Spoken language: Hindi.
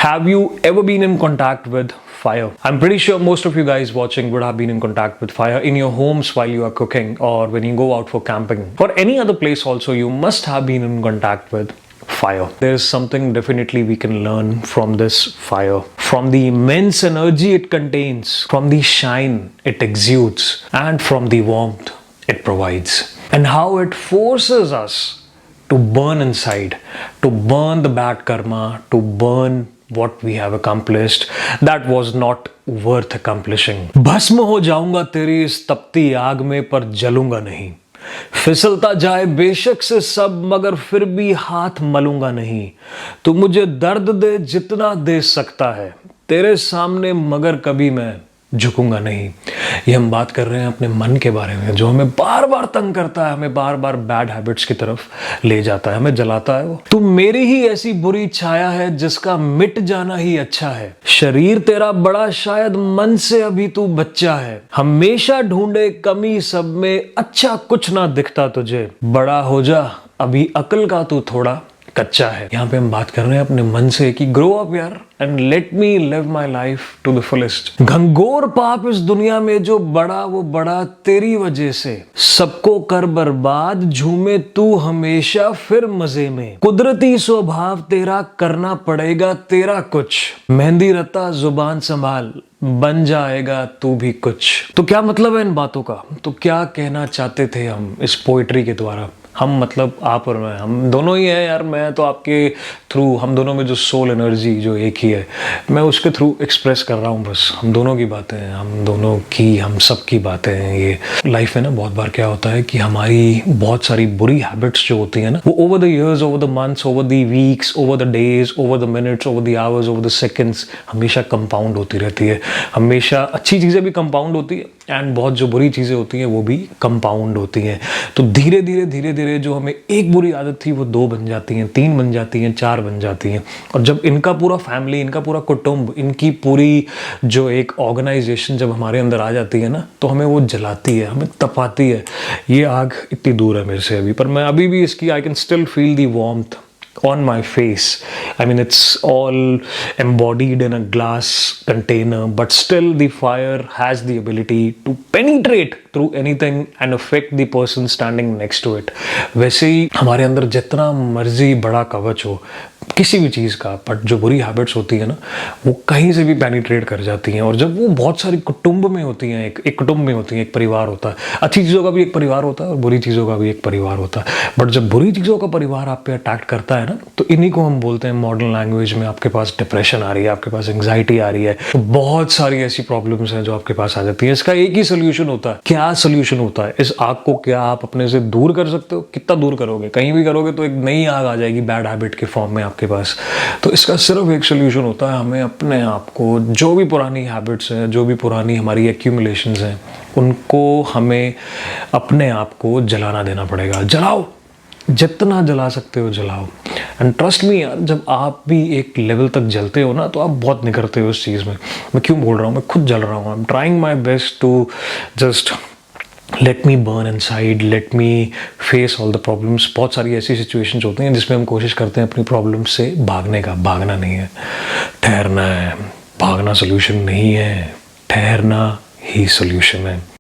Have you ever been in contact with fire? I'm pretty sure most of you guys watching would have been in contact with fire in your homes while you are cooking or when you go out for camping. For any other place also, you must have been in contact with fire. There's something definitely we can learn from this fire, from the immense energy it contains, from the shine it exudes, and from the warmth it provides, and how it forces us to burn inside, to burn the bad karma, to burn what we have accomplished that was not worth accomplishing. भस्म हो जाऊंगा तेरी इस तपती आग में, पर जलूंगा नहीं। फिसलता जाए बेशक से सब, मगर फिर भी हाथ मलूंगा नहीं। तू मुझे दर्द दे जितना दे सकता है, तेरे सामने मगर कभी मैं झुकूंगा नहीं। ये हम बात कर रहे हैं अपने मन के बारे में, जो हमें बार बार तंग करता है, हमें बार बार बैड हैबिट्स की तरफ ले जाता है, हमें जलाता है। वो तू मेरी ही ऐसी बुरी छाया है जिसका मिट जाना ही अच्छा है। शरीर तेरा बड़ा शायद मन से अभी तू बच्चा है। हमेशा ढूंढे कमी सब में, अच्छा कुछ ना दिखता तुझे। बड़ा हो जा अभी अकल का तू थोड़ा कच्चा है। यहाँ पे हम बात कर रहे हैं अपने मन से कि ग्रो अप यार and let me live my life to the fullest. घंघोर पाप इस दुनिया में जो बड़ा, वो बड़ा तेरी वजह से। सबको कर बर्बाद, झूमे तू हमेशा फिर मजे में। कुदरती स्वभाव तेरा, करना पड़ेगा तेरा कुछ। मेहंदी रता जुबान संभाल, बन जाएगा तू भी कुछ। तो क्या मतलब है इन बातों का? तो क्या कहना चाहते थे हम इस पोइट्री के द्वारा? हम मतलब आप और मैं, हम दोनों ही हैं यार। मैं तो आपके थ्रू, हम दोनों में जो सोल एनर्जी जो एक ही है, मैं उसके थ्रू एक्सप्रेस कर रहा हूँ बस। हम दोनों की बातें हैं, हम दोनों की, हम सब की बातें हैं। ये लाइफ में ना बहुत बार क्या होता है कि हमारी बहुत सारी बुरी हैबिट्स जो होती हैं ना, वो over the years, over the months, over the weeks, over the days, over the minutes, over the hours, over the seconds हमेशा कंपाउंड होती रहती है। हमेशा अच्छी चीज़ें भी कंपाउंड होती है एंड बहुत जो बुरी चीज़ें होती हैं वो भी कंपाउंड होती हैं। तो धीरे धीरे जो हमें एक बुरी आदत थी वो 2 बन जाती हैं, 3 बन जाती हैं, 4 बन जाती हैं। और जब इनका पूरा फैमिली, इनका पूरा कुटुंब, इनकी पूरी जो एक ऑर्गेनाइजेशन जब हमारे अंदर आ जाती है ना, तो हमें वो जलाती है, हमें तपाती है। ये आग इतनी दूर है मेरे से अभी, पर मैं अभी भी इसकी I can still feel the warmth on my face. I mean, it's all embodied in a glass container, but still the fire has the ability to penetrate through anything and affect the person standing next to it. वैसे ही हमारे अंदर जितना मर्जी बड़ा कवच हो किसी भी चीज़ का, बट जो बुरी हैबिट्स होती है ना, वो कहीं से भी पेनिट्रेट कर जाती हैं। और जब वो बहुत सारी कुटुंब में होती हैं, एक कुटुंब में होती हैं, एक परिवार होता है। अच्छी चीज़ों का भी एक परिवार होता है और बुरी चीज़ों का भी एक परिवार होता है। बट जब बुरी चीज़ों का परिवार आप पे अटैक करता है ना, तो इन्हीं को हम बोलते हैं मॉडर्न लैंग्वेज में, आपके पास डिप्रेशन आ रही है, आपके पास एंग्जाइटी आ रही है, तो बहुत सारी ऐसी प्रॉब्लम्स हैं जो आपके पास आ जाती है। इसका एक ही सोल्यूशन होता है। क्या सोल्यूशन होता है? इस आग को क्या आप अपने से दूर कर सकते हो? कितना दूर करोगे? कहीं भी करोगे तो एक नई आग आ जाएगी बैड हैबिट के फॉर्म में आपके पास। तो इसका सिर्फ एक सोल्यूशन होता है, हमें अपने आप को, जो भी पुरानी हैबिट्स हैं, जो भी पुरानी हमारी एक्यूमुलेशंस हैं, उनको हमें अपने आप को जलाना देना पड़ेगा। जलाओ, जितना जला सकते हो जलाओ। एंड ट्रस्ट मी यार, जब आप भी एक लेवल तक जलते हो ना, तो आप बहुत निखरते हो उस चीज़ में। मैं क्यों बोल रहा हूँ, मैं खुद जल रहा हूँ। I am trying my best to just let me burn inside, let me face all the problems. बहुत सारी ऐसी सिचुएशंस होती हैं जिसमें हम कोशिश करते हैं अपनी प्रॉब्लम से भागने का। भागना नहीं है, ठहरना है। भागना सोल्यूशन नहीं है, ठहरना ही सोल्यूशन है।